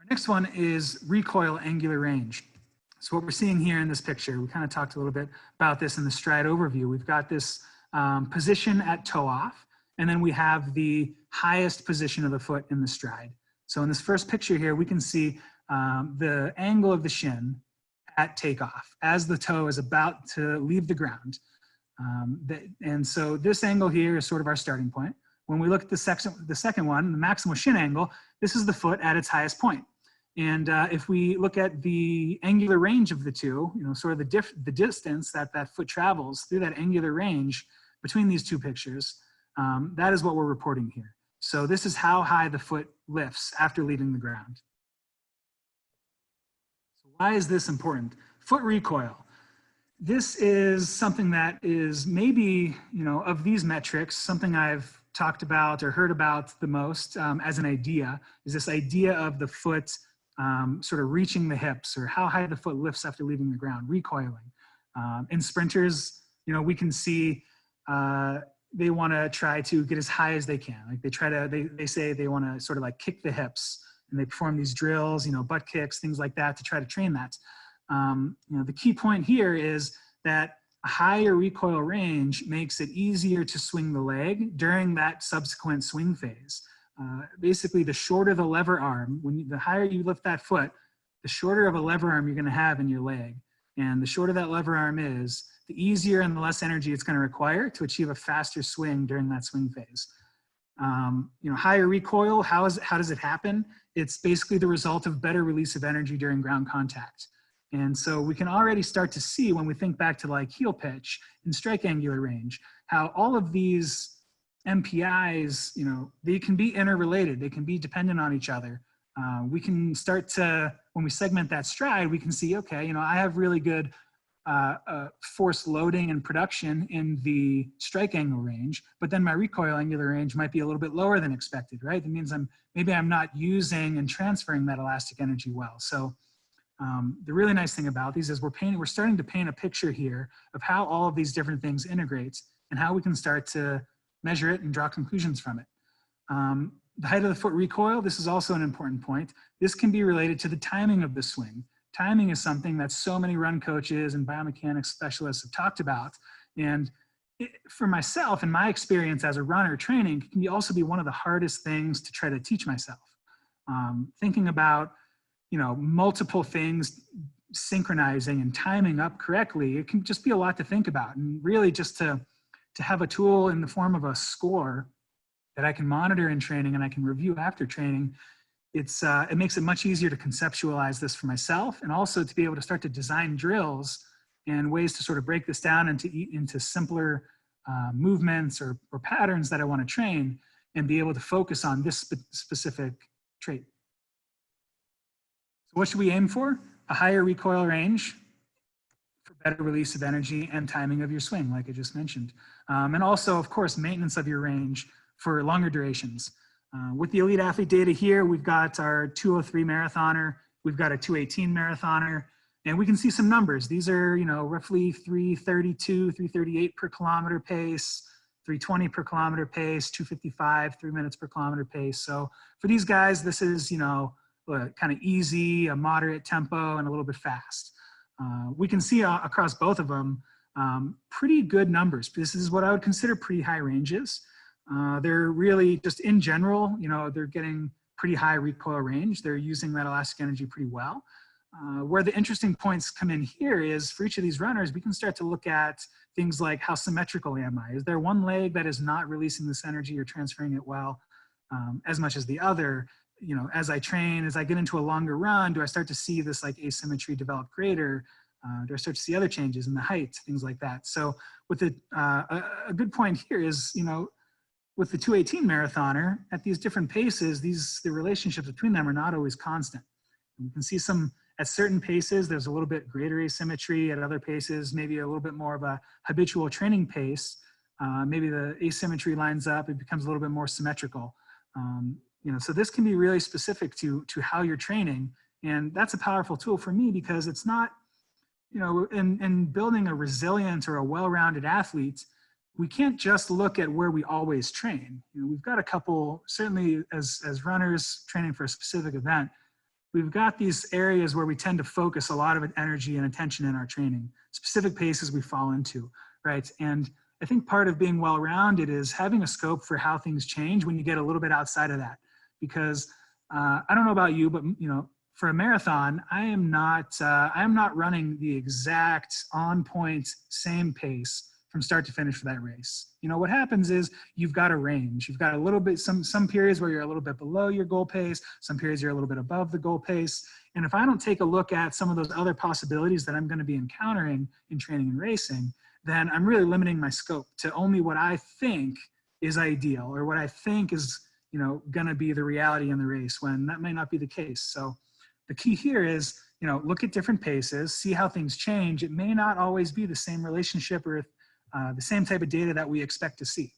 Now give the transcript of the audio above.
Our next one is recoil angular range. So what we're seeing here in this picture, we kind of talked a little bit about this in the stride overview. We've got this position at toe off, and then we have the highest position of the foot in the stride. So in this first picture here, we can see the angle of the shin at takeoff as the toe is about to leave the ground. And so this angle here is sort of our starting point. When we look at the second one, the maximal shin angle, this is the foot at its highest point. And if we look at the angular range of the two, sort of the distance that that foot travels through that angular range between these two pictures, that is what we're reporting here. So this is how high the foot lifts after leaving the ground. So why is this important? Foot recoil. This is something that is maybe, of these metrics, something I've talked about or heard about the most as an idea, is this idea of the foot sort of reaching the hips, or how high the foot lifts after leaving the ground, recoiling. In sprinters, we can see they want to try to get as high as they can. Like they say they want to sort of like kick the hips, and they perform these drills, butt kicks, things like that to try to train that. The key point here is that a higher recoil range makes it easier to swing the leg during that subsequent swing phase. Basically, the shorter the lever arm, the higher you lift that foot, the shorter of a lever arm you're going to have in your leg. And the shorter that lever arm is, the easier and the less energy it's going to require to achieve a faster swing during that swing phase. Higher recoil, how does it happen? It's basically the result of better release of energy during ground contact. And so we can already start to see, when we think back to like heel pitch and strike angular range, how all of these MPIs, they can be interrelated. They can be dependent on each other. We can start to, when we segment that stride, we can see, okay, I have really good force loading and production in the strike angle range, but then my recoil angular range might be a little bit lower than expected, right? That means maybe I'm not using and transferring that elastic energy well. So the really nice thing about these is we're starting to paint a picture here of how all of these different things integrate and how we can start to measure it and draw conclusions from it. The height of the foot recoil, this is also an important point. This can be related to the timing of the swing. Timing is something that so many run coaches and biomechanics specialists have talked about. And for myself, in my experience as a runner training, it can also be one of the hardest things to try to teach myself. Thinking about multiple things synchronizing and timing up correctly, it can just be a lot to think about. And really just to have a tool in the form of a score that I can monitor in training and I can review after training, it makes it much easier to conceptualize this for myself, and also to be able to start to design drills and ways to sort of break this down into simpler movements or patterns that I want to train, and be able to focus on this specific trait. So what should we aim for? A higher recoil range for better release of energy and timing of your swing, like I just mentioned. And also, of course, maintenance of your range for longer durations. With the elite athlete data here, we've got our 203 marathoner, we've got a 218 marathoner, and we can see some numbers. These are, roughly 332, 338 per kilometer pace, 320 per kilometer pace, 255, 3 minutes per kilometer pace. So for these guys, this is, kind of easy, a moderate tempo, and a little bit fast. We can see across both of them pretty good numbers. This is what I would consider pretty high ranges. They're really just in general, they're getting pretty high recoil range. They're using that elastic energy pretty well. Where the interesting points come in here is, for each of these runners, we can start to look at things like, how symmetrical am I? Is there one leg that is not releasing this energy or transferring it well as much as the other? As I train, as I get into a longer run, do I start to see this like asymmetry develop greater? Do I start to see other changes in the height, things like that? So with a good point here is, with the 218 marathoner, at these different paces, the relationships between them are not always constant. And you can see at certain paces, there's a little bit greater asymmetry. At other paces, maybe a little bit more of a habitual training pace. Maybe the asymmetry lines up, it becomes a little bit more symmetrical. So this can be really specific to how you're training. And that's a powerful tool for me, because it's not, in building a resilient or a well-rounded athlete, we can't just look at where we always train. We've got a couple, certainly as runners training for a specific event, we've got these areas where we tend to focus a lot of energy and attention in our training, specific paces we fall into, right? And I think part of being well-rounded is having a scope for how things change when you get a little bit outside of that. Because I don't know about you, but for a marathon, I am not running the exact on point same pace from start to finish for that race. What happens is you've got a range. You've got a little bit, some periods where you're a little bit below your goal pace, some periods you're a little bit above the goal pace. And if I don't take a look at some of those other possibilities that I'm going to be encountering in training and racing, then I'm really limiting my scope to only what I think is ideal or what I think is, going to be the reality in the race, when that may not be the case. So the key here is, look at different paces, see how things change. It may not always be the same relationship or the same type of data that we expect to see.